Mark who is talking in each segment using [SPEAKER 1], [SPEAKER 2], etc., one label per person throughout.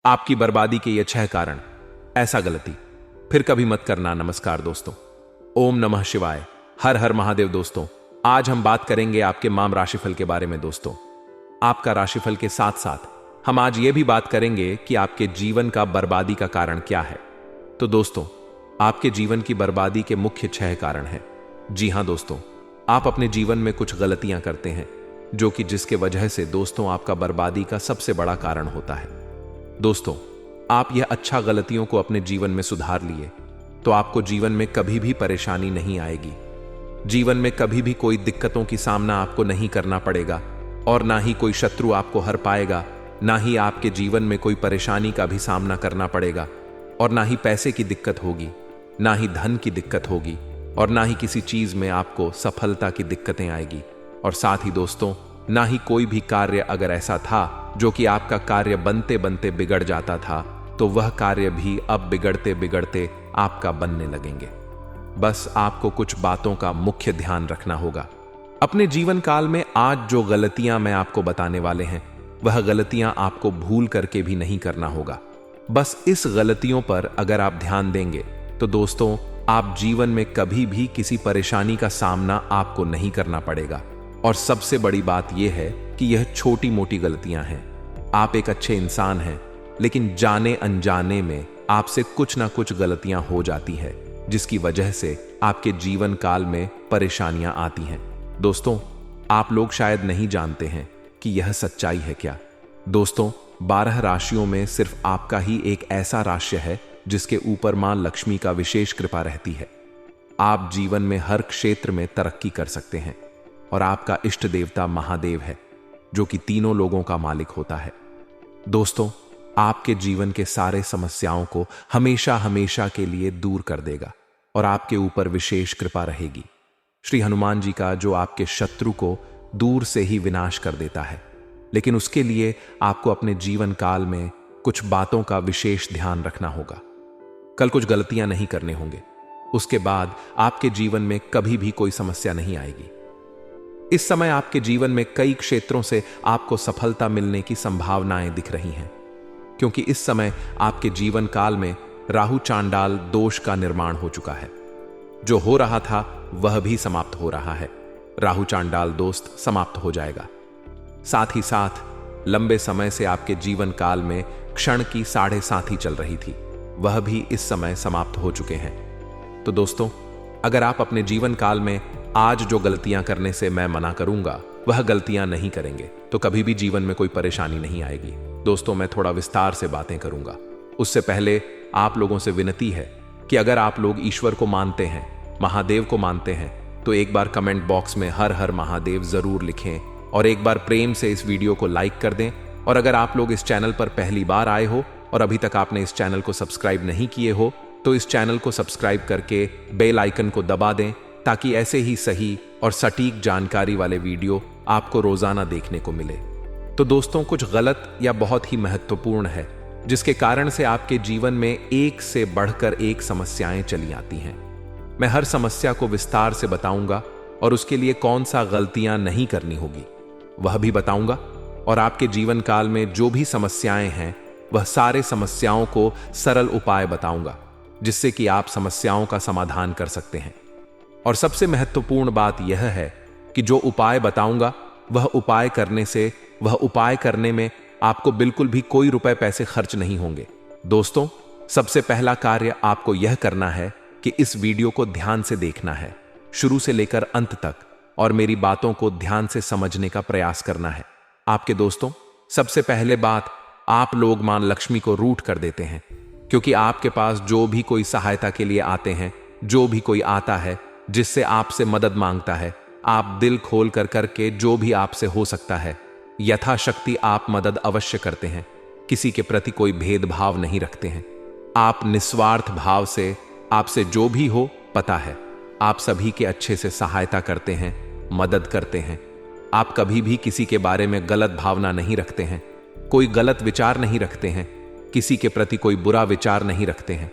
[SPEAKER 1] आपकी बर्बादी के ये 6 कारण। ऐसा गलती फिर कभी मत करना। नमस्कार दोस्तों, ओम नमः शिवाय, हर हर महादेव। दोस्तों, आज हम बात करेंगे आपके माम राशिफल के बारे में। दोस्तों, आपका राशिफल के साथ साथ हम आज ये भी बात करेंगे कि आपके जीवन का बर्बादी का कारण क्या है। तो दोस्तों, आपके जीवन की बर्बादी के मुख्य 6 कारण हैं। जी हां दोस्तों, आप अपने जीवन में कुछ गलतियां करते हैं जो कि जिसके वजह से दोस्तों आपका बर्बादी का सबसे बड़ा कारण होता है। दोस्तों, आप यह अच्छा गलतियों को अपने जीवन में सुधार लिए तो आपको जीवन में कभी भी परेशानी नहीं आएगी। जीवन में कभी भी कोई दिक्कतों की सामना आपको नहीं करना पड़ेगा और ना ही कोई शत्रु आपको हर पाएगा, ना ही आपके जीवन में कोई परेशानी का भी सामना करना पड़ेगा और ना ही पैसे की दिक्कत होगी, ना ही धन की दिक्कत होगी और ना ही किसी चीज में आपको सफलता की दिक्कतें आएगी। और साथ ही दोस्तों, ना ही कोई भी कार्य अगर ऐसा था जो कि आपका कार्य बनते बनते बिगड़ जाता था तो वह कार्य भी अब बिगड़ते बिगड़ते आपका बनने लगेंगे। बस आपको कुछ बातों का मुख्य ध्यान रखना होगा। अपने जीवन काल में आज जो गलतियां मैं आपको बताने वाले हैं वह गलतियां आपको भूल करके भी नहीं करना होगा। बस इस गलतियों पर अगर आप ध्यान देंगे तो दोस्तों आप जीवन में कभी भी किसी परेशानी का सामना आपको नहीं करना पड़ेगा। और सबसे बड़ी बात यह है कि यह छोटी मोटी गलतियां हैं। आप एक अच्छे इंसान हैं, लेकिन जाने अनजाने में आपसे कुछ ना कुछ गलतियां हो जाती है जिसकी वजह से आपके जीवन काल में परेशानियां आती हैं। दोस्तों, आप लोग शायद नहीं जानते हैं कि यह सच्चाई है क्या। दोस्तों, 12 राशियों में सिर्फ आपका ही एक ऐसा राशि है जिसके ऊपर मां लक्ष्मी का विशेष कृपा रहती है। आप जीवन में हर क्षेत्र में तरक्की कर सकते हैं और आपका इष्ट देवता महादेव है जो कि तीनों लोगों का मालिक होता है। दोस्तों, आपके जीवन के सारे समस्याओं को हमेशा हमेशा के लिए दूर कर देगा और आपके ऊपर विशेष कृपा रहेगी। श्री हनुमान जी का जो आपके शत्रु को दूर से ही विनाश कर देता है, लेकिन उसके लिए आपको अपने जीवन काल में कुछ बातों का विशेष ध्यान रखना होगा। कल कुछ गलतियां नहीं करने होंगे, उसके बाद आपके जीवन में कभी भी कोई समस्या नहीं आएगी। इस समय आपके जीवन में कई क्षेत्रों से आपको सफलता मिलने की संभावनाएं दिख रही हैं, क्योंकि इस समय आपके जीवन काल में राहु चांडाल दोष का निर्माण हो चुका है। जो हो रहा था वह भी समाप्त हो रहा है। राहु चांडाल दोस्त समाप्त हो जाएगा। साथ ही साथ लंबे समय से आपके जीवन काल में क्षण की 7.5 चल रही थी, वह भी इस समय समाप्त हो चुके हैं। तो दोस्तों, अगर आप अपने जीवन काल में आज जो गलतियां करने से मैं मना करूंगा वह गलतियां नहीं करेंगे तो कभी भी जीवन में कोई परेशानी नहीं आएगी। दोस्तों, मैं थोड़ा विस्तार से बातें करूंगा। उससे पहले आप लोगों से विनती है कि अगर आप लोग ईश्वर को मानते हैं, महादेव को मानते हैं, तो एक बार कमेंट बॉक्स में हर हर महादेव जरूर लिखें और एक बार प्रेम से इस वीडियो को लाइक कर दें। और अगर आप लोग इस चैनल पर पहली बार आए हो और अभी तक आपने इस चैनल को सब्सक्राइब नहीं किए हो तो इस चैनल को सब्सक्राइब करके बेल आइकन को दबा दें ताकि ऐसे ही सही और सटीक जानकारी वाले वीडियो आपको रोजाना देखने को मिले। तो दोस्तों, कुछ गलत या बहुत ही महत्वपूर्ण है जिसके कारण से आपके जीवन में एक से बढ़कर एक समस्याएं चली आती हैं। मैं हर समस्या को विस्तार से बताऊंगा और उसके लिए कौन सा गलतियां नहीं करनी होगी वह भी बताऊंगा। और आपके जीवन काल में जो भी समस्याएं हैं वह सारे समस्याओं को सरल उपाय बताऊंगा जिससे कि आप समस्याओं का समाधान कर सकते हैं। और सबसे महत्वपूर्ण बात यह है कि जो उपाय बताऊंगा वह उपाय करने में आपको बिल्कुल भी कोई रुपए पैसे खर्च नहीं होंगे। दोस्तों, सबसे पहला कार्य आपको यह करना है कि इस वीडियो को ध्यान से देखना है, शुरू से लेकर अंत तक, और मेरी बातों को ध्यान से समझने का प्रयास करना है। आपके दोस्तों, सबसे पहले बात, आप लोग मां लक्ष्मी को रूठ कर देते हैं, क्योंकि आपके पास जो भी कोई सहायता के लिए आते हैं, जो भी कोई आता है जिससे आपसे मदद मांगता है, आप दिल खोल कर करके जो भी आपसे हो सकता है यथाशक्ति आप मदद अवश्य करते हैं। किसी के प्रति कोई भेदभाव नहीं रखते हैं। आप निस्वार्थ भाव से, आपसे जो भी हो पता है, आप सभी के अच्छे से सहायता करते हैं, मदद करते हैं। आप कभी भी किसी के बारे में गलत भावना नहीं रखते हैं, कोई गलत विचार नहीं रखते हैं, किसी के प्रति कोई बुरा विचार नहीं रखते हैं।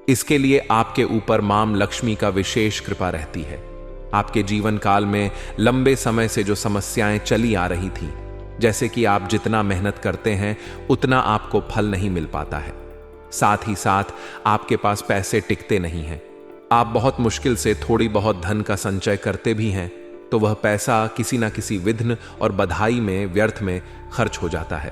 [SPEAKER 1] इसके लिए आपके ऊपर मां लक्ष्मी का विशेष कृपा रहती है। आपके जीवन काल में लंबे समय से जो समस्याएं चली आ रही थी जैसे कि आप जितना मेहनत करते हैं उतना आपको फल नहीं मिल पाता है। साथ ही साथ आपके पास पैसे टिकते नहीं हैं। आप बहुत मुश्किल से थोड़ी बहुत धन का संचय करते भी हैं तो वह पैसा किसी ना किसी विघ्न और बधाई में व्यर्थ में खर्च हो जाता है।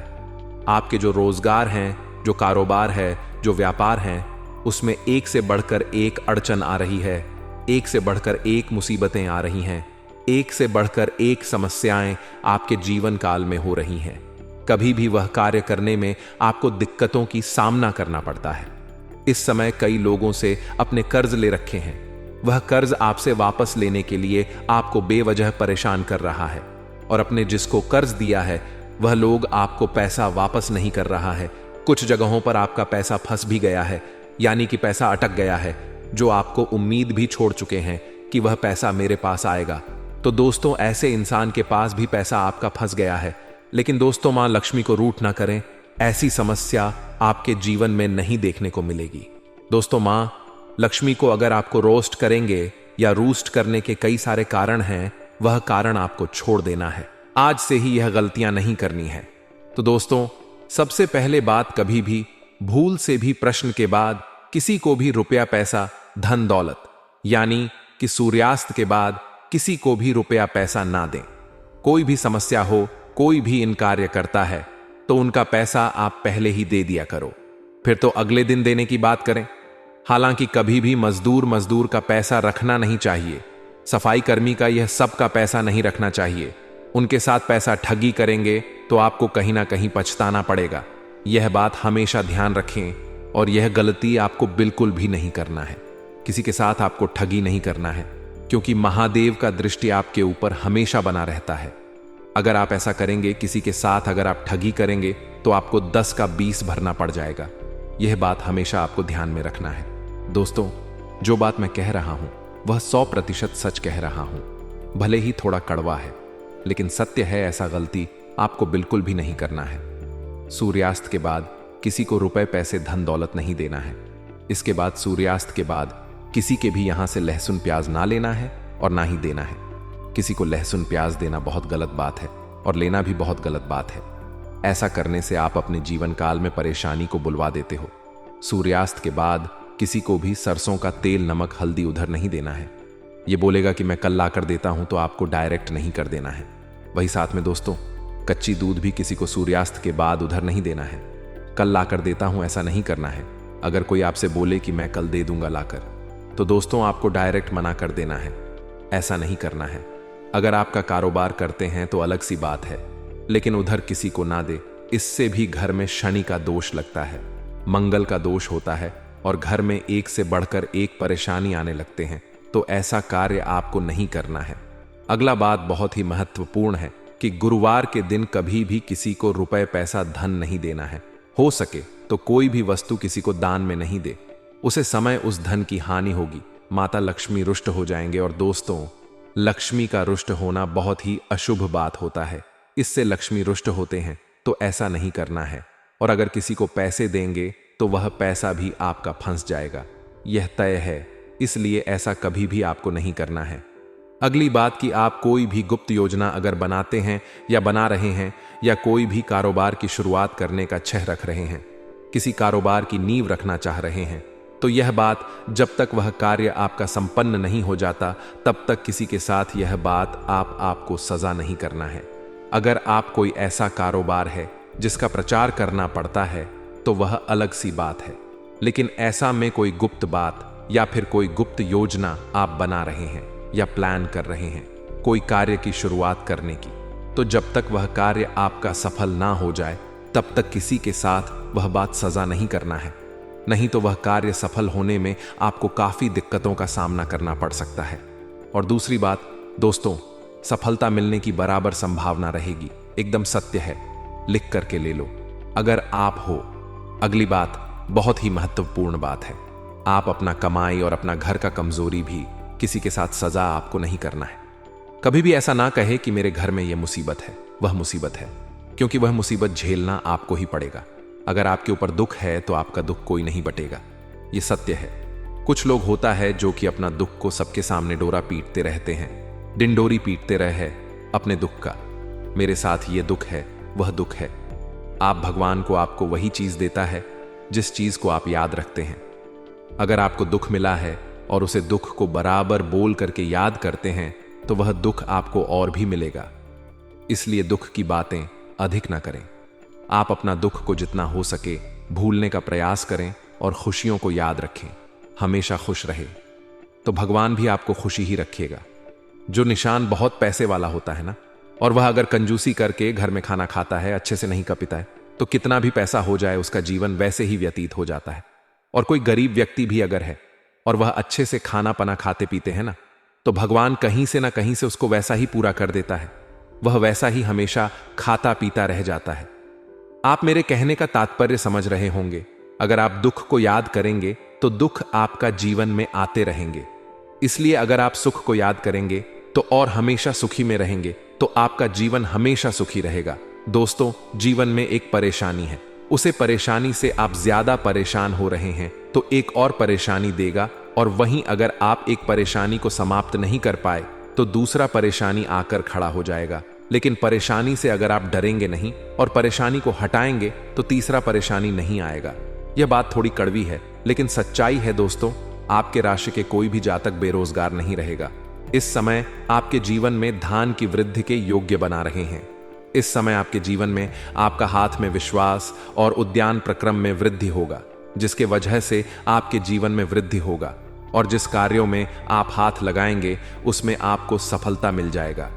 [SPEAKER 1] आपके जो रोजगार हैं, जो कारोबार है, जो व्यापार हैं, उसमें एक से बढ़कर एक अड़चन आ रही है, एक से बढ़कर एक मुसीबतें आ रही हैं, एक से बढ़कर एक समस्याएं आपके जीवन काल में हो रही हैं। कभी भी वह कार्य करने में आपको दिक्कतों की सामना करना पड़ता है। इस समय कई लोगों से अपने कर्ज ले रखे हैं। वह कर्ज आपसे वापस लेने के लिए आपको बेवजह परेशान कर रहा है और अपने जिसको कर्ज दिया है वह लोग आपको पैसा वापस नहीं कर रहा है। कुछ जगहों पर आपका पैसा फंस भी गया है, यानी कि पैसा अटक गया है, जो आपको उम्मीद भी छोड़ चुके हैं कि वह पैसा मेरे पास आएगा। तो दोस्तों, ऐसे इंसान के पास भी पैसा आपका फंस गया है। लेकिन दोस्तों, मां लक्ष्मी को रूठ ना करें, ऐसी समस्या आपके जीवन में नहीं देखने को मिलेगी। दोस्तों, मां लक्ष्मी को अगर आपको रोस्ट करेंगे या रूस्ट करने के कई सारे कारण हैं, वह कारण आपको छोड़ देना है। आज से ही यह गलतियां नहीं करनी है। तो दोस्तों, सबसे पहले बात, कभी भी भूल से भी प्रश्न के बाद किसी को भी रुपया पैसा धन दौलत यानी कि सूर्यास्त के बाद किसी को भी रुपया पैसा ना दें। कोई भी समस्या हो, कोई भी इन कार्य करता है तो उनका पैसा आप पहले ही दे दिया करो, फिर तो अगले दिन देने की बात करें। हालांकि कभी भी मजदूर का पैसा रखना नहीं चाहिए। सफाई कर्मी का यह सबका पैसा नहीं रखना चाहिए। उनके साथ पैसा ठगी करेंगे तो आपको कहीं ना कहीं पछताना पड़ेगा। यह बात हमेशा ध्यान रखें और यह गलती आपको बिल्कुल भी नहीं करना है। किसी के साथ आपको ठगी नहीं करना है, क्योंकि महादेव का दृष्टि आपके ऊपर हमेशा बना रहता है। अगर आप ऐसा करेंगे, किसी के साथ अगर आप ठगी करेंगे तो आपको 10 का 20 भरना पड़ जाएगा। यह बात हमेशा आपको ध्यान में रखना है। दोस्तों, जो बात मैं कह रहा हूं वह 100% सच कह रहा हूं। भले ही थोड़ा कड़वा है, लेकिन सत्य है। ऐसा गलती आपको बिल्कुल भी नहीं करना है। सूर्यास्त के बाद किसी को रुपए पैसे धन दौलत नहीं देना है। इसके बाद सूर्यास्त के बाद किसी के भी यहां से लहसुन प्याज ना लेना है और ना ही देना है। किसी को लहसुन प्याज देना बहुत गलत बात है और लेना भी बहुत गलत बात है। ऐसा करने से आप अपने जीवन काल में परेशानी को बुलवा देते हो। सूर्यास्त के बाद किसी को भी सरसों का तेल, नमक, हल्दी उधर नहीं देना है। ये बोलेगा कि मैं कल ला कर देता हूं, तो आपको डायरेक्ट नहीं कर देना है। वही साथ में दोस्तों, कच्ची दूध भी किसी को सूर्यास्त के बाद उधर नहीं देना है। कल ला कर देता हूं ऐसा नहीं करना है। अगर कोई आपसे बोले कि मैं कल दे दूंगा लाकर, तो दोस्तों आपको डायरेक्ट मना कर देना है। ऐसा नहीं करना है। अगर आपका कारोबार करते हैं तो अलग सी बात है, लेकिन उधर किसी को ना दे। इससे भी घर में शनि का दोष लगता है, मंगल का दोष होता है और घर में एक से बढ़कर एक परेशानी आने लगते हैं। तो ऐसा कार्य आपको नहीं करना है। अगला बात बहुत ही महत्वपूर्ण है कि गुरुवार के दिन कभी भी किसी को रुपए पैसा धन नहीं देना है। हो सके तो कोई भी वस्तु किसी को दान में नहीं दे। उसे समय उस धन की हानि होगी, माता लक्ष्मी रुष्ट हो जाएंगे। और दोस्तों, लक्ष्मी का रुष्ट होना बहुत ही अशुभ बात होता है। इससे लक्ष्मी रुष्ट होते हैं, तो ऐसा नहीं करना है। और अगर किसी को पैसे देंगे तो वह पैसा भी आपका फंस जाएगा, यह तय है। इसलिए ऐसा कभी भी आपको नहीं करना है। अगली बात कि आप कोई भी गुप्त योजना अगर बनाते हैं या बना रहे हैं, या कोई भी कारोबार की शुरुआत करने का छह रख रहे हैं, किसी कारोबार की नींव रखना चाह रहे हैं, तो यह बात जब तक वह कार्य आपका संपन्न नहीं हो जाता तब तक किसी के साथ यह बात आपको सजा नहीं करना है। अगर आप कोई ऐसा कारोबार है जिसका प्रचार करना पड़ता है तो वह अलग सी बात है, लेकिन ऐसा में कोई गुप्त बात या फिर कोई गुप्त योजना आप बना रहे हैं या प्लान कर रहे हैं कोई कार्य की शुरुआत करने की, तो जब तक वह कार्य आपका सफल ना हो जाए तब तक किसी के साथ वह बात सजा नहीं करना है। नहीं तो वह कार्य सफल होने में आपको काफी दिक्कतों का सामना करना पड़ सकता है। और दूसरी बात दोस्तों, सफलता मिलने की बराबर संभावना रहेगी, एकदम सत्य है, लिख करके ले लो अगर आप हो। अगली बात बहुत ही महत्वपूर्ण बात है, आप अपना कमाई और अपना घर का कमजोरी भी किसी के साथ सजा आपको नहीं करना है। कभी भी ऐसा ना कहे कि मेरे घर में यह मुसीबत है, वह मुसीबत है, क्योंकि वह मुसीबत झेलना आपको ही पड़ेगा। अगर आपके ऊपर दुख है तो आपका दुख कोई नहीं बटेगा, यह सत्य है। कुछ लोग होता है जो कि अपना दुख को सबके सामने डोरा पीटते रहते हैं, डिंडोरी पीटते रहे अपने दुख का। मेरे साथ ये दुख है, वह दुख है। आप भगवान को आपको वही चीज देता है जिस चीज को आप याद रखते हैं। अगर आपको दुख मिला है और उसे दुख को बराबर बोल करके याद करते हैं तो वह दुख आपको और भी मिलेगा। इसलिए दुख की बातें अधिक ना करें। आप अपना दुख को जितना हो सके भूलने का प्रयास करें और खुशियों को याद रखें। हमेशा खुश रहे तो भगवान भी आपको खुशी ही रखेगा। जो निशान बहुत पैसे वाला होता है ना, और वह अगर कंजूसी करके घर में खाना खाता है, अच्छे से नहीं कपीता है, तो कितना भी पैसा हो जाए उसका जीवन वैसे ही व्यतीत हो जाता है। और कोई गरीब व्यक्ति भी अगर है और वह अच्छे से खाना पना खाते पीते हैं ना, तो भगवान कहीं से ना कहीं से उसको वैसा ही पूरा कर देता है। वह वैसा ही हमेशा खाता पीता रह जाता है। आप मेरे कहने का तात्पर्य समझ रहे होंगे। अगर आप दुख को याद करेंगे तो दुख आपका जीवन में आते रहेंगे। इसलिए अगर आप सुख को याद करेंगे तो और हमेशा सुखी में रहेंगे, तो आपका जीवन हमेशा सुखी रहेगा। दोस्तों, जीवन में एक परेशानी है, उसे परेशानी से आप ज्यादा परेशान हो रहे हैं तो एक और परेशानी देगा, और वहीं अगर आप एक परेशानी को समाप्त नहीं कर पाए तो दूसरा परेशानी आकर खड़ा हो जाएगा। लेकिन परेशानी से अगर आप डरेंगे नहीं और परेशानी को हटाएंगे तो तीसरा परेशानी नहीं आएगा। यह बात थोड़ी कड़वी है लेकिन सच्चाई है दोस्तों। आपके राशि के कोई भी जातक बेरोजगार नहीं रहेगा। इस समय आपके जीवन में धान की वृद्धि के योग्य बना रहे हैं। इस समय आपके जीवन में आपका हाथ में विश्वास और उद्यान प्रक्रम में वृद्धि होगा, जिसके वजह से आपके जीवन में वृद्धि होगा, और जिस कार्यों में आप हाथ लगाएंगे उसमें आपको सफलता मिल जाएगा।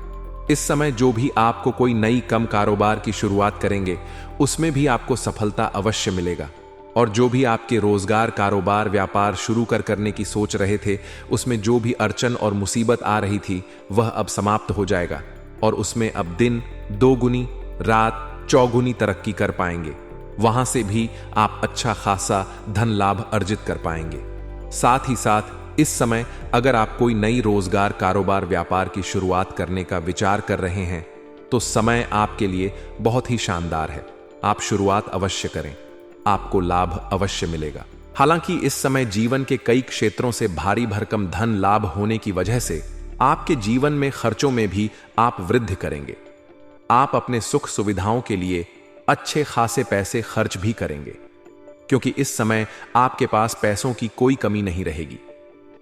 [SPEAKER 1] इस समय जो भी आपको कोई नई कम कारोबार की शुरुआत करेंगे उसमें भी आपको सफलता अवश्य मिलेगा, और जो भी आपके रोजगार कारोबार व्यापार शुरू करने की सोच रहे थे उसमें जो भी अड़चन और मुसीबत आ रही थी वह अब समाप्त हो जाएगा, और उसमें अब दिन दोगुनी रात चौगुनी तरक्की कर पाएंगे। वहां से भी आप अच्छा खासा धन लाभ अर्जित कर पाएंगे। साथ ही साथ इस समय अगर आप कोई नई रोजगार कारोबार व्यापार की शुरुआत करने का विचार कर रहे हैं तो समय आपके लिए बहुत ही शानदार है। आप शुरुआत अवश्य करें, आपको लाभ अवश्य मिलेगा। हालांकि इस समय जीवन के कई क्षेत्रों से भारी भरकम धन लाभ होने की वजह से आपके जीवन में खर्चों में भी आप वृद्धि करेंगे। आप अपने सुख सुविधाओं के लिए अच्छे खासे पैसे खर्च भी करेंगे, क्योंकि इस समय आपके पास पैसों की कोई कमी नहीं रहेगी।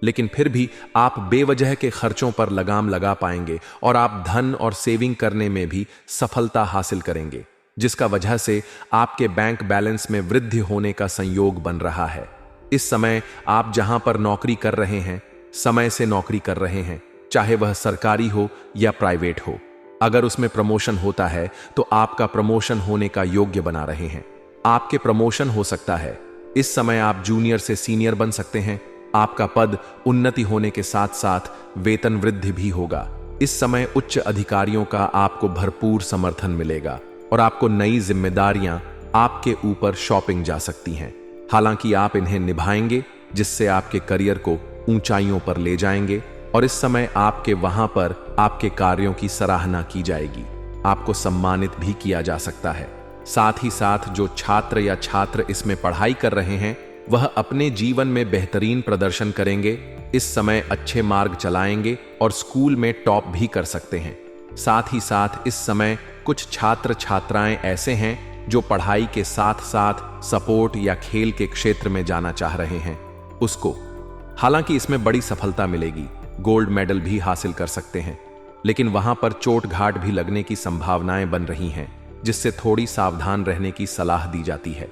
[SPEAKER 1] लेकिन फिर भी आप बेवजह के खर्चों पर लगाम लगा पाएंगे और आप धन और सेविंग करने में भी सफलता हासिल करेंगे, जिसका वजह से आपके बैंक बैलेंस में वृद्धि होने का संयोग बन रहा है। इस समय आप जहां पर नौकरी कर रहे हैं, समय से नौकरी कर रहे हैं, चाहे वह सरकारी हो या प्राइवेट हो। अगर उसमें प्रमोशन होता है तो आपका प्रमोशन होने का योग्य बना रहे हैं। आपके प्रमोशन हो सकता है। इस समय आप जूनियर से सीनियर बन सकते हैं। आपका पद उन्नति होने के साथ साथ वेतन वृद्धि भी होगा। इस समय उच्च अधिकारियों का आपको भरपूर समर्थन मिलेगा और आपको नई जिम्मेदारियां आपके ऊपर शॉपिंग जा सकती हैं। हालांकि आप इन्हें निभाएंगे, जिससे आपके करियर को ऊंचाइयों पर ले जाएंगे, और इस समय आपके वहां पर आपके कार्यों की सराहना की जाएगी। आपको सम्मानित भी किया जा सकता है। साथ ही साथ जो छात्र या छात्र इसमें पढ़ाई कर रहे हैं वह अपने जीवन में बेहतरीन प्रदर्शन करेंगे। इस समय अच्छे मार्ग चलाएंगे और स्कूल में टॉप भी कर सकते हैं। साथ ही साथ इस समय कुछ छात्र छात्राएं ऐसे हैं जो पढ़ाई के साथ साथ सपोर्ट या खेल के क्षेत्र में जाना चाह रहे हैं उसको। हालांकि इसमें बड़ी सफलता मिलेगी, गोल्ड मेडल भी हासिल कर सकते हैं, लेकिन वहां पर चोट घाट भी लगने की संभावनाएं बन रही हैं, जिससे थोड़ी सावधान रहने की सलाह दी जाती है।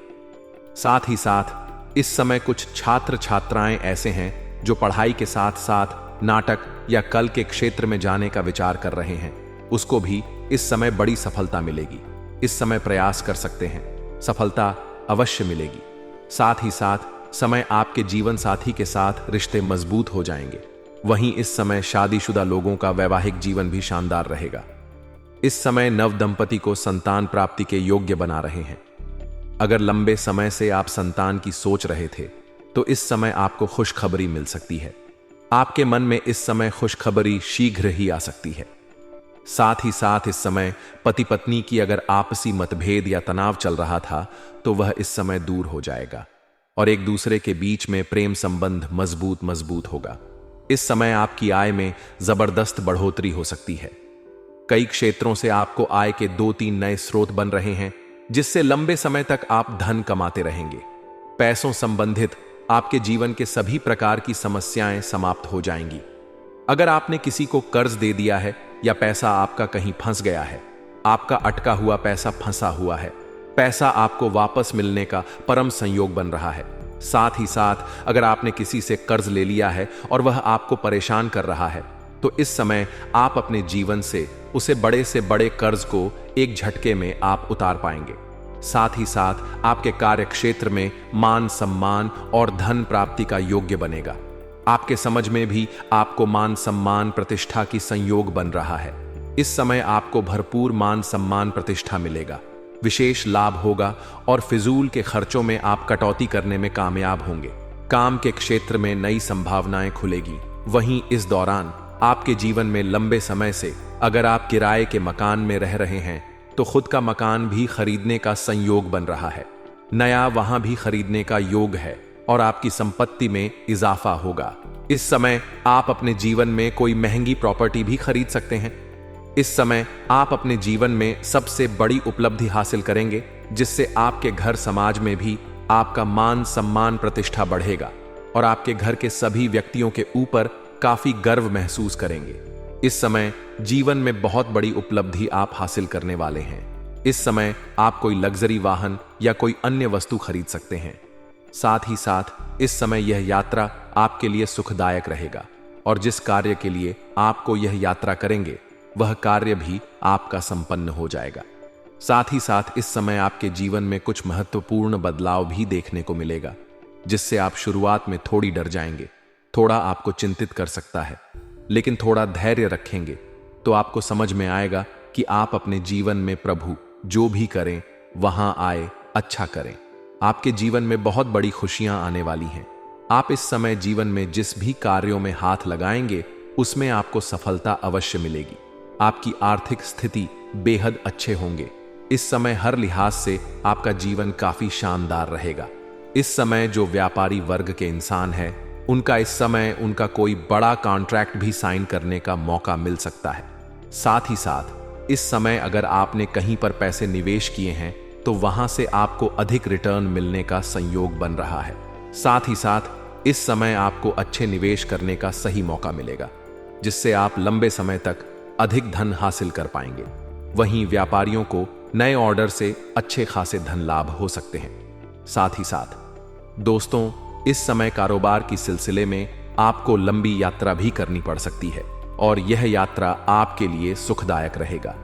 [SPEAKER 1] साथ ही साथ इस समय कुछ छात्र छात्राएं ऐसे हैं जो पढ़ाई के साथ साथ नाटक या कला के क्षेत्र में जाने का विचार कर रहे हैं, उसको भी इस समय बड़ी सफलता मिलेगी। इस समय प्रयास कर सकते हैं, सफलता अवश्य मिलेगी। साथ ही साथ समय आपके जीवन साथी के साथ रिश्ते मजबूत हो जाएंगे। वहीं इस समय शादीशुदा लोगों का वैवाहिक जीवन भी शानदार रहेगा। इस समय नव दंपति को संतान प्राप्ति के योग्य बना रहे हैं। अगर लंबे समय से आप संतान की सोच रहे थे तो इस समय आपको खुशखबरी मिल सकती है। आपके मन में इस समय खुशखबरी शीघ्र ही आ सकती है। साथ ही साथ इस समय पति पत्नी की अगर आपसी मतभेद या तनाव चल रहा था तो वह इस समय दूर हो जाएगा और एक दूसरे के बीच में प्रेम संबंध मजबूत होगा। इस समय आपकी आय में जबरदस्त बढ़ोतरी हो सकती है। कई क्षेत्रों से आपको आय के 2-3 नए स्रोत बन रहे हैं, जिससे लंबे समय तक आप धन कमाते रहेंगे। पैसों संबंधित आपके जीवन के सभी प्रकार की समस्याएं समाप्त हो जाएंगी। अगर आपने किसी को कर्ज दे दिया है या पैसा आपका कहीं फंस गया है, आपका अटका हुआ पैसा फंसा हुआ है, पैसा आपको वापस मिलने का परम संयोग बन रहा है। साथ ही साथ अगर आपने किसी से कर्ज ले लिया है और वह आपको परेशान कर रहा है, तो इस समय आप अपने जीवन से उसे बड़े से बड़े कर्ज को एक झटके में आप उतार पाएंगे। साथ ही साथ आपके कार्य क्षेत्र में मान सम्मान और धन प्राप्ति का योग्य बनेगा। आपके समझ में भी आपको मान सम्मान प्रतिष्ठा की संयोग बन रहा है। इस समय आपको भरपूर मान सम्मान प्रतिष्ठा मिलेगा, विशेष लाभ होगा और फिजूल के खर्चों में आप कटौती करने में कामयाब होंगे। काम के क्षेत्र में नई संभावनाएं खुलेगी। वहीं इस दौरान आपके जीवन में लंबे समय से अगर आप किराए के मकान में रह रहे हैं, तो खुद का मकान भी खरीदने का संयोग बन रहा है। नया वहां भी खरीदने का योग है और आपकी संपत्ति में इजाफा होगा। इस समय आप अपने जीवन में कोई महंगी प्रॉपर्टी भी खरीद सकते हैं। इस समय आप अपने जीवन में सबसे बड़ी उपलब्धि हासिल करेंगे, जिससे आपके घर समाज में भी आपका मान सम्मान प्रतिष्ठा बढ़ेगा और आपके घर के सभी व्यक्तियों के ऊपर काफी गर्व महसूस करेंगे। इस समय जीवन में बहुत बड़ी उपलब्धि आप हासिल करने वाले हैं। इस समय आप कोई लग्जरी वाहन या कोई अन्य वस्तु खरीद सकते हैं। साथ ही साथ इस समय यह यात्रा आपके लिए सुखदायक रहेगा और जिस कार्य के लिए आपको यह यात्रा करेंगे, वह कार्य भी आपका संपन्न हो जाएगा। साथ ही साथ इस समय आपके जीवन में कुछ महत्वपूर्ण बदलाव भी देखने को मिलेगा, जिससे आप शुरुआत में थोड़ी डर जाएंगे, थोड़ा आपको चिंतित कर सकता है, लेकिन थोड़ा धैर्य रखेंगे तो आपको समझ में आएगा कि आप अपने जीवन में प्रभु जो भी करें वहां आए अच्छा करें। आपके जीवन में बहुत बड़ी खुशियां आने वाली हैं। आप इस समय जीवन में जिस भी कार्यों में हाथ लगाएंगे, उसमें आपको सफलता अवश्य मिलेगी। आपकी आर्थिक स्थिति बेहद अच्छे होंगे। इस समय हर लिहाज से आपका जीवन काफी शानदार रहेगा। इस समय जो व्यापारी वर्ग के इंसान हैं, उनका इस समय उनका कोई बड़ा कॉन्ट्रैक्ट भी साइन करने का मौका मिल सकता है। साथ ही साथ इस समय अगर आपने कहीं पर पैसे निवेश किए हैं, तो वहां से आपको अधिक रिटर्न मिलने का संयोग बन रहा है। साथ ही साथ इस समय आपको अच्छे निवेश करने का सही मौका मिलेगा, जिससे आप लंबे समय तक अधिक धन हासिल कर पाएंगे। वहीं व्यापारियों को नए ऑर्डर से अच्छे खासे धन लाभ हो सकते हैं। साथ ही साथ दोस्तों, इस समय कारोबार की सिलसिले में आपको लंबी यात्रा भी करनी पड़ सकती है और यह यात्रा आपके लिए सुखदायक रहेगा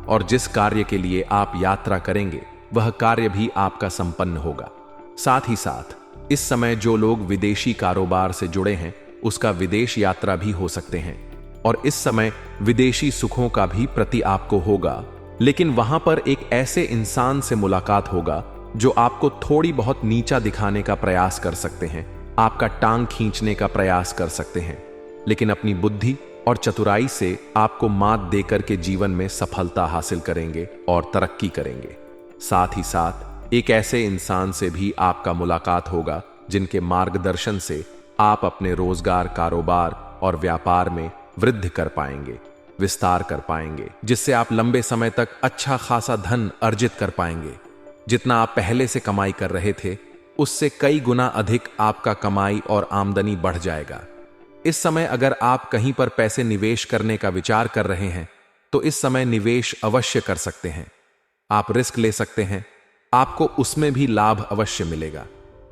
[SPEAKER 1] और जिस कार्य के लिए आप यात्रा करेंगे, वह कार्य भी आपका संपन्न होगा। साथ ही साथ इस समय जो लोग विदेशी कारोबार से जुड़े हैं, उसका विदेश यात्रा भी हो सकते हैं और इस समय विदेशी सुखों का भी प्रति आपको होगा, लेकिन वहां पर एक ऐसे इंसान से मुलाकात होगा जो आपको थोड़ी बहुत नीचा दिखाने का प्रयास कर सकते हैं, आपका टांग खींचने का प्रयास कर सकते हैं, लेकिन अपनी बुद्धि और चतुराई से आपको मात देकर के जीवन में सफलता हासिल करेंगे और तरक्की करेंगे। साथ ही साथ एक ऐसे इंसान से भी आपका मुलाकात होगा जिनके मार्गदर्शन से आप अपने रोजगार, कारोबार और व्यापार में वृद्धि कर पाएंगे, विस्तार कर पाएंगे, जिससे आप लंबे समय तक अच्छा खासा धन अर्जित कर पाएंगे। जितना आप पहले से कमाई कर रहे थे, उससे कई गुना अधिक आपका कमाई और आमदनी बढ़ जाएगा। इस समय अगर आप कहीं पर पैसे निवेश करने का विचार कर रहे हैं, तो इस समय निवेश अवश्य कर सकते हैं। आप रिस्क ले सकते हैं, आपको उसमें भी लाभ अवश्य मिलेगा।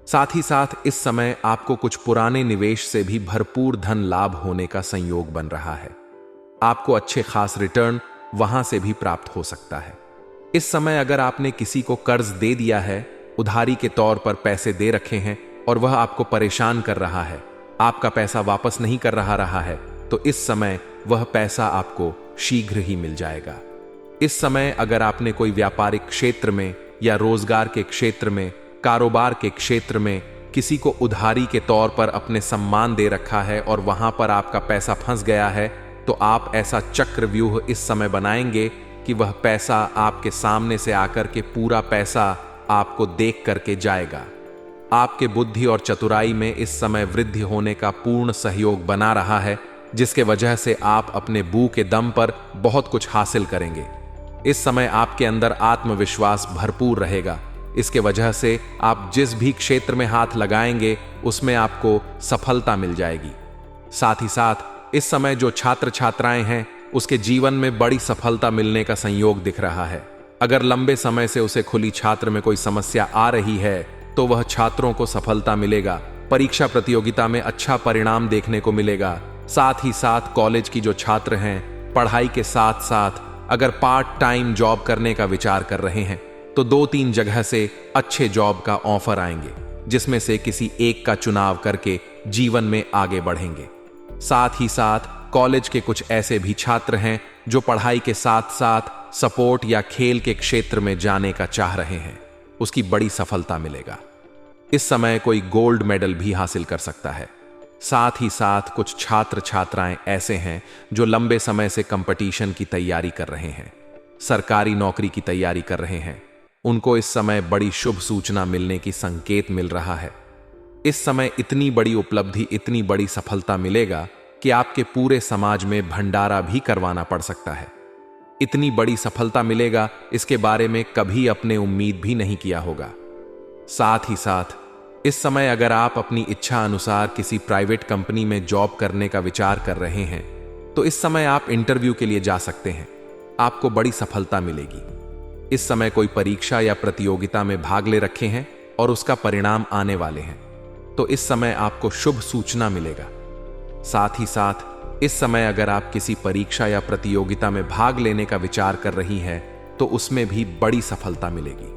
[SPEAKER 1] साथ ही साथ इस समय आपको कुछ पुराने निवेश से भी भरपूर धन लाभ होने का संयोग बन रहा है। आपको अच्छे खास रिटर्न वहां से भी प्राप्त हो सकता है। इस समय अगर आपने किसी को कर्ज दे दिया है, उधारी के तौर पर पैसे दे रखे हैं और वह आपको परेशान कर रहा है, आपका पैसा वापस नहीं कर रहा है, तो इस समय वह पैसा आपको शीघ्र ही मिल जाएगा। इस समय अगर आपने कोई व्यापारिक क्षेत्र में या रोजगार के क्षेत्र में, कारोबार के क्षेत्र में किसी को उधारी के तौर पर अपने सम्मान दे रखा है और वहां पर आपका पैसा फंस गया है, तो आप ऐसा चक्रव्यूह इस समय बनाएंगे कि वह पैसा आपके सामने से आकर के पूरा पैसा आपको देख करके जाएगा। आपके बुद्धि और चतुराई में इस समय वृद्धि होने का पूर्ण सहयोग बना रहा है, जिसके वजह से आप अपने बू के दम पर बहुत कुछ हासिल करेंगे। इस समय आपके अंदर आत्मविश्वास भरपूर रहेगा। इसके वजह से आप जिस भी क्षेत्र में हाथ लगाएंगे उसमें आपको सफलता मिल जाएगी। साथ ही साथ इस समय जो छात्र छात्राएं हैं उसके जीवन में बड़ी सफलता मिलने का संयोग दिख रहा है। अगर लंबे समय से उसे खुली छात्र में कोई समस्या आ रही है तो वह छात्रों को सफलता मिलेगा। परीक्षा प्रतियोगिता में अच्छा परिणाम देखने को मिलेगा। साथ ही साथ कॉलेज की जो छात्र हैं पढ़ाई के साथ साथ अगर पार्ट टाइम जॉब करने का विचार कर रहे हैं तो 2-3 जगह से अच्छे जॉब का ऑफर आएंगे, जिसमें से किसी एक का चुनाव करके जीवन में आगे बढ़ेंगे। साथ ही साथ कॉलेज के कुछ ऐसे भी छात्र हैं जो पढ़ाई के साथ साथ सपोर्ट या खेल के क्षेत्र में जाने का चाह रहे हैं, उसकी बड़ी सफलता मिलेगा। इस समय कोई गोल्ड मेडल भी हासिल कर सकता है। साथ ही साथ कुछ छात्र छात्राएं ऐसे हैं जो लंबे समय से कंपटीशन की तैयारी कर रहे हैं, सरकारी नौकरी की तैयारी कर रहे हैं। उनको इस समय बड़ी शुभ सूचना मिलने की संकेत मिल रहा है। इस समय इतनी बड़ी उपलब्धि, इतनी बड़ी सफलता मिलेगा कि आपके पूरे समाज में भंडारा भी करवाना पड़ सकता है। इतनी बड़ी सफलता मिलेगा, इसके बारे में कभी अपने उम्मीद भी नहीं किया होगा। साथ ही साथ इस समय अगर आप अपनी इच्छा अनुसार किसी प्राइवेट कंपनी में जॉब करने का विचार कर रहे हैं तो इस समय आप इंटरव्यू के लिए जा सकते हैं। आपको बड़ी सफलता मिलेगी। इस समय कोई परीक्षा या प्रतियोगिता में भाग ले रखे हैं और उसका परिणाम आने वाले हैं तो इस समय आपको शुभ सूचना मिलेगा। साथ ही साथ इस समय अगर आप किसी परीक्षा या प्रतियोगिता में भाग लेने का विचार कर रही हैं तो उसमें भी बड़ी सफलता मिलेगी।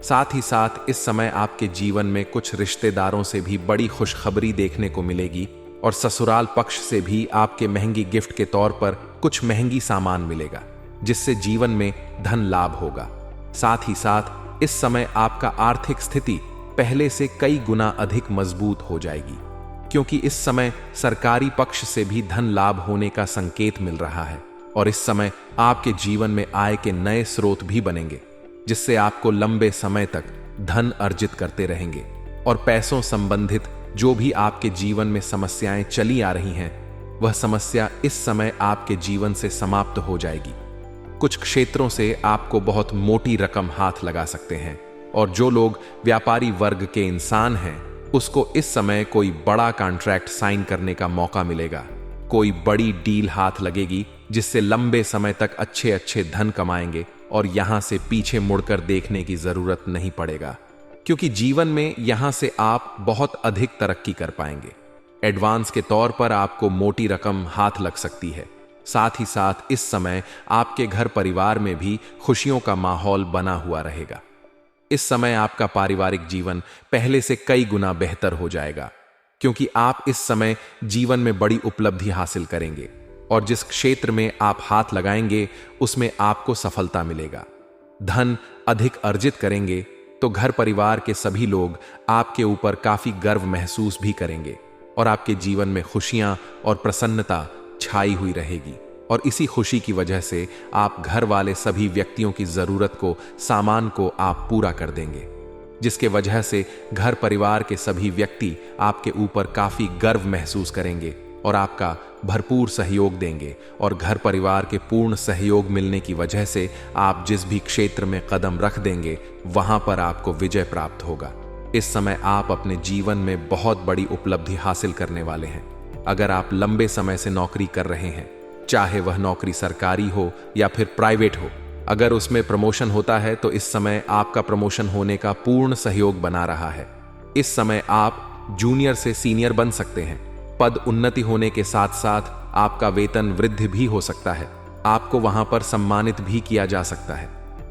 [SPEAKER 1] साथ ही साथ इस समय आपके जीवन में कुछ रिश्तेदारों से भी बड़ी खुशखबरी देखने को मिलेगी और ससुराल पक्ष से भी आपके महंगी गिफ्ट के तौर पर कुछ महंगी सामान मिलेगा, जिससे जीवन में धन लाभ होगा। साथ ही साथ इस समय आपका आर्थिक स्थिति पहले से कई गुना अधिक मजबूत हो जाएगी, क्योंकि इस समय सरकारी पक्ष से भी धन लाभ होने का संकेत मिल रहा है और इस समय आपके जीवन में आय के नए स्रोत भी बनेंगे, जिससे आपको लंबे समय तक धन अर्जित करते रहेंगे और पैसों संबंधित जो भी आपके जीवन में समस्याएं चली आ रही हैं वह समस्या इस समय आपके जीवन से समाप्त हो जाएगी। कुछ क्षेत्रों से आपको बहुत मोटी रकम हाथ लगा सकते हैं और जो लोग व्यापारी वर्ग के इंसान हैं उसको इस समय कोई बड़ा कॉन्ट्रैक्ट साइन करने का मौका मिलेगा। कोई बड़ी डील हाथ लगेगी जिससे लंबे समय तक अच्छे अच्छे धन कमाएंगे और यहां से पीछे मुड़कर देखने की जरूरत नहीं पड़ेगा, क्योंकि जीवन में यहां से आप बहुत अधिक तरक्की कर पाएंगे। एडवांस के तौर पर आपको मोटी रकम हाथ लग सकती है। साथ ही साथ इस समय आपके घर परिवार में भी खुशियों का माहौल बना हुआ रहेगा। इस समय आपका पारिवारिक जीवन पहले से कई गुना बेहतर हो जाएगा, क्योंकि आप इस समय जीवन में बड़ी उपलब्धि हासिल करेंगे और जिस क्षेत्र में आप हाथ लगाएंगे उसमें आपको सफलता मिलेगा। धन अधिक अर्जित करेंगे तो घर परिवार के सभी लोग आपके ऊपर काफी गर्व महसूस भी करेंगे और आपके जीवन में खुशियां और प्रसन्नता छाई हुई रहेगी और इसी खुशी की वजह से आप घर वाले सभी व्यक्तियों की जरूरत को, सामान को आप पूरा कर देंगे, जिसके वजह से घर परिवार के सभी व्यक्ति आपके ऊपर काफी गर्व महसूस करेंगे और आपका भरपूर सहयोग देंगे और घर परिवार के पूर्ण सहयोग मिलने की वजह से आप जिस भी क्षेत्र में कदम रख देंगे वहां पर आपको विजय प्राप्त होगा। इस समय आप अपने जीवन में बहुत बड़ी उपलब्धि हासिल करने वाले हैं। अगर आप लंबे समय से नौकरी कर रहे हैं, चाहे वह नौकरी सरकारी हो या फिर प्राइवेट हो, अगर उसमें प्रमोशन होता है तो इस समय आपका प्रमोशन होने का पूर्ण सहयोग बना रहा है। इस समय आप जूनियर से सीनियर बन सकते हैं। पद उन्नति होने के साथ साथ आपका वेतन वृद्धि भी हो सकता है। आपको वहां पर सम्मानित भी किया जा सकता है।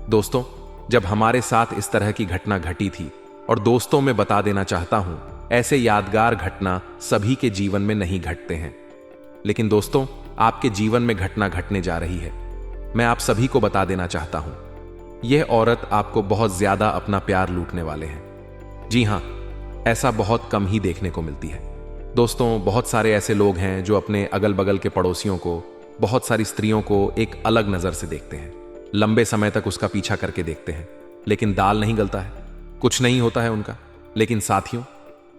[SPEAKER 1] दोस्तों, जब हमारे साथ इस तरह की घटना घटी थी, और दोस्तों मैं बता देना चाहता हूं, ऐसे यादगार घटना सभी के जीवन में नहीं घटते हैं, लेकिन दोस्तों आपके जीवन में घटना घटने जा रही है। मैं आप सभी को बता देना चाहता हूं, यह औरत आपको बहुत ज्यादा अपना प्यार लूटने वाले हैं। जी हां, ऐसा बहुत कम ही देखने को मिलती है। दोस्तों, बहुत सारे ऐसे लोग हैं जो अपने अगल बगल के पड़ोसियों को, बहुत सारी स्त्रियों को एक अलग नजर से देखते हैं, लंबे समय तक उसका पीछा करके देखते हैं, लेकिन दाल नहीं गलता है, कुछ नहीं होता है उनका। लेकिन साथियों,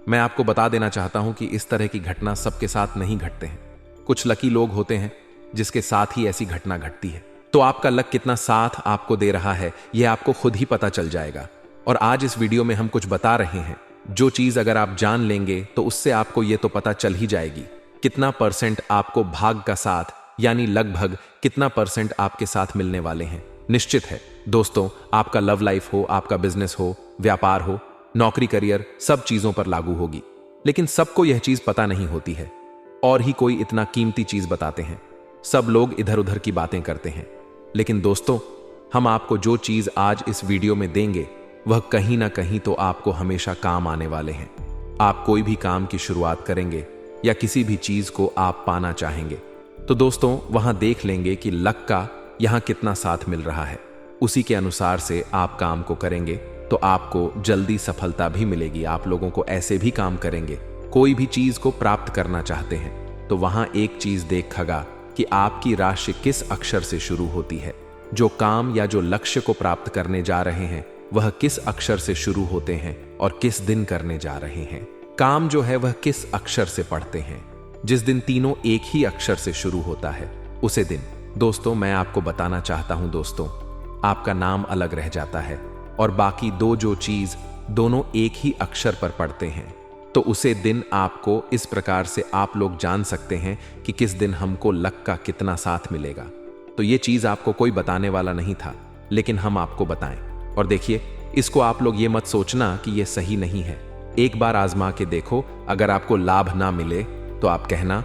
[SPEAKER 1] मैं आपको बता देना चाहता हूं कि इस तरह की घटना सबके साथ नहीं घटते हैं। कुछ लकी लोग होते हैं जिसके साथ ही ऐसी घटना घटती है। तो आपका लक कितना साथ आपको दे रहा है यह आपको खुद ही पता चल जाएगा। और आज इस वीडियो में हम कुछ बता रहे हैं जो चीज अगर आप जान लेंगे तो उससे आपको यह तो पता चल ही जाएगी कितना % आपको भाग का साथ यानी लगभग कितना % आपके साथ मिलने वाले हैं। निश्चित है दोस्तों, आपका लव लाइफ हो, आपका बिजनेस हो, व्यापार हो, नौकरी, करियर, सब चीजों पर लागू होगी। लेकिन सबको यह चीज पता नहीं होती है और ही कोई इतना कीमती चीज बताते हैं। सब लोग इधर उधर की बातें करते हैं। लेकिन दोस्तों, हम आपको जो चीज आज इस वीडियो में देंगे वह कहीं ना कहीं तो आपको हमेशा काम आने वाले हैं। आप कोई भी काम की शुरुआत करेंगे या किसी भी चीज को आप पाना चाहेंगे तो दोस्तों वहां देख लेंगे कि लक का यहां कितना साथ मिल रहा है। उसी के अनुसार से आप काम को करेंगे तो आपको जल्दी सफलता भी मिलेगी। आप लोगों को ऐसे भी काम करेंगे, कोई भी चीज को प्राप्त करना चाहते हैं तो वहां एक चीज देखगा कि आपकी राशि किस अक्षर से शुरू होती है। जो काम या जो लक्ष्य को प्राप्त करने जा रहे हैं वह किस अक्षर से शुरू होते हैं और किस दिन करने जा रहे हैं। काम जो है वह किस अक्षर से पढ़ते हैं। जिस दिन तीनों एक ही अक्षर से शुरू होता है उसे दिन दोस्तों मैं आपको बताना चाहता हूं दोस्तों, आपका नाम अलग रह जाता है और बाकी दो जो चीज दोनों एक ही अक्षर पर पढ़ते हैं तो उसे दिन आपको इस प्रकार से आप लोग जान सकते हैं कि किस दिन हमको लक का कितना साथ मिलेगा। तो ये चीज आपको कोई बताने वाला नहीं था, लेकिन हम आपको बताएं। और देखिए, इसको आप लोग ये मत सोचना कि ये सही नहीं है। एक बार आजमा के देखो, अगर आपको लाभ ना मिले तो आप कहना।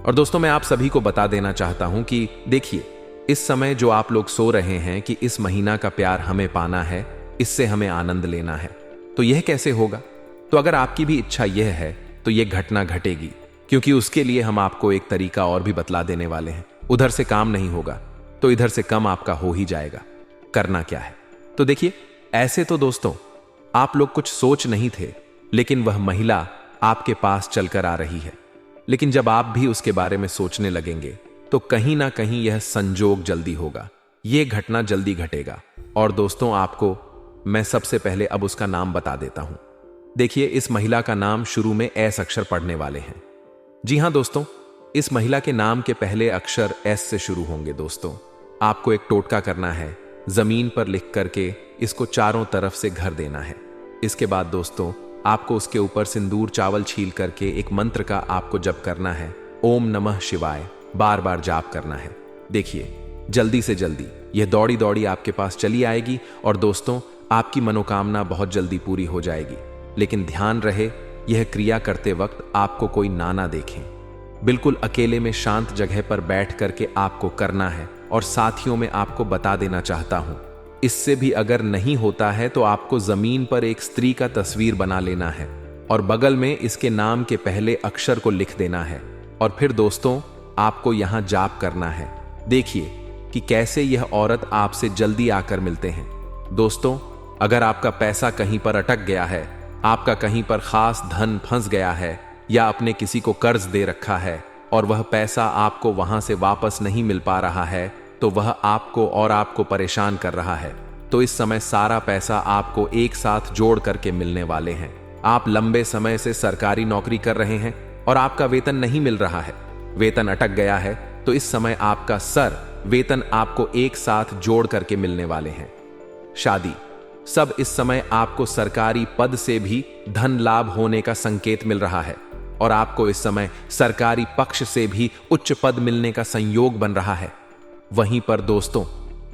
[SPEAKER 1] और दोस्तों मैं आप सभी को बता देना चाहता हूं कि देखिए, इस समय जो आप लोग सो रहे हैं कि इस महीना का प्यार हमें पाना है, इससे हमें आनंद लेना है, तो यह कैसे होगा? तो अगर आपकी भी इच्छा यह है तो यह घटना घटेगी, क्योंकि उसके लिए हम आपको एक तरीका और भी बतला देने वाले हैं। उधर से काम नहीं होगा तो इधर से कम आपका हो ही जाएगा। करना क्या है? तो देखिए, ऐसे तो दोस्तों आप लोग कुछ सोच नहीं थे, लेकिन वह महिला आपके पास चलकर आ रही है। लेकिन जब आप भी उसके बारे में सोचने लगेंगे तो कहीं ना कहीं यह संजोग जल्दी होगा, यह घटना जल्दी घटेगा। और दोस्तों आपको मैं सबसे पहले अब उसका नाम बता देता हूं। देखिए, इस महिला का नाम शुरू में एस अक्षर पढ़ने वाले हैं। जी हां दोस्तों, इस महिला के नाम के पहले अक्षर एस से शुरू होंगे। दोस्तों आपको एक टोटका करना है, जमीन पर लिख करके इसको चारों तरफ से घर देना है। इसके बाद दोस्तों आपको उसके ऊपर सिंदूर चावल छील करके एक मंत्र का आपको जप करना है, ओम नमः शिवाय, बार बार जाप करना है। देखिए, जल्दी से जल्दी यह दौड़ी दौड़ी आपके पास चली आएगी और दोस्तों आपकी मनोकामना बहुत जल्दी पूरी हो जाएगी। लेकिन ध्यान रहे, यह क्रिया करते वक्त आपको कोई ना देखें। बिल्कुल अकेले में शांत जगह पर बैठ करके आपको करना है। और साथियों में आपको बता देना चाहता हूं, इससे भी अगर नहीं होता है तो आपको जमीन पर एक स्त्री का तस्वीर बना लेना है और बगल में इसके नाम के पहले अक्षर को लिख देना है। और फिर दोस्तों आपको यहां जाप करना है। देखिए कि कैसे यह औरत आपसे जल्दी आकर मिलते हैं। दोस्तों अगर आपका पैसा कहीं पर अटक गया है, आपका कहीं पर खास धन फंस गया है या आपने किसी को कर्ज दे रखा है और वह पैसा आपको वहां से वापस नहीं मिल पा रहा है, तो वह आपको और आपको परेशान कर रहा है, तो इस समय सारा पैसा आपको एक साथ जोड़ करके मिलने वाले हैं। आप लंबे समय से सरकारी नौकरी कर रहे हैं और आपका वेतन नहीं मिल रहा है, वेतन अटक गया है, तो इस समय आपका वेतन आपको एक साथ जोड़ करके मिलने वाले हैं। शादी, सब इस समय आपको सरकारी पद से भी धन लाभ होने का संकेत मिल रहा है और आपको इस समय सरकारी पक्ष से भी उच्च पद मिलने का संयोग बन रहा है। वहीं पर दोस्तों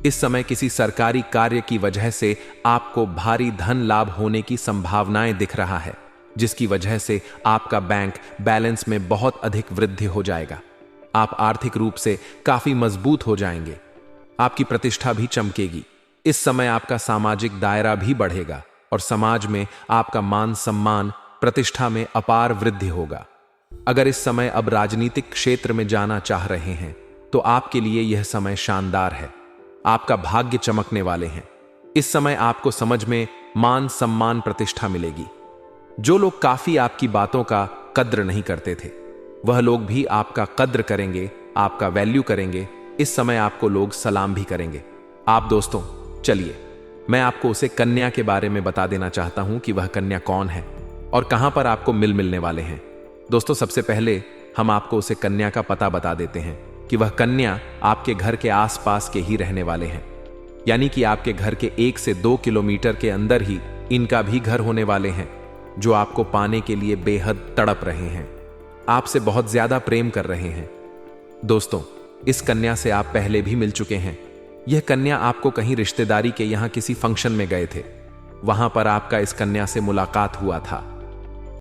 [SPEAKER 1] इस समय किसी सरकारी कार्य की वजह से आपको भारी धन लाभ होने की संभावनाएं दिख रहा है, जिसकी वजह से आपका बैंक बैलेंस में बहुत अधिक वृद्धि हो जाएगा। आप आर्थिक रूप से काफी मजबूत हो जाएंगे, आपकी प्रतिष्ठा भी चमकेगी। इस समय आपका सामाजिक दायरा भी बढ़ेगा और समाज में आपका मान सम्मान प्रतिष्ठा में अपार वृद्धि होगा। अगर इस समय अब राजनीतिक क्षेत्र में जाना चाह रहे हैं तो आपके लिए यह समय शानदार है, आपका भाग्य चमकने वाले हैं। इस समय आपको समझ में मान सम्मान प्रतिष्ठा मिलेगी। जो लोग काफी आपकी बातों का कद्र नहीं करते थे, वह लोग भी आपका कद्र करेंगे, आपका वैल्यू करेंगे। इस समय आपको लोग सलाम भी करेंगे। आप दोस्तों चलिए मैं आपको उसे कन्या के बारे में बता देना चाहता हूं कि वह कन्या कौन है और कहां पर आपको मिलने वाले हैं। दोस्तों सबसे पहले हम आपको उसे कन्या का पता बता देते हैं कि वह कन्या आपके घर के आसपास के ही रहने वाले हैं, यानी कि आपके घर के 1 से 2 किलोमीटर के अंदर ही इनका भी घर होने वाले हैं, जो आपको पाने के लिए बेहद तड़प रहे हैं, आपसे बहुत ज्यादा प्रेम कर रहे हैं। दोस्तों, इस कन्या से आप पहले भी मिल चुके हैं। यह कन्या आपको कहीं रिश्तेदारी के यहां किसी फंक्शन में गए थे, वहां पर आपका इस कन्या से मुलाकात हुआ था।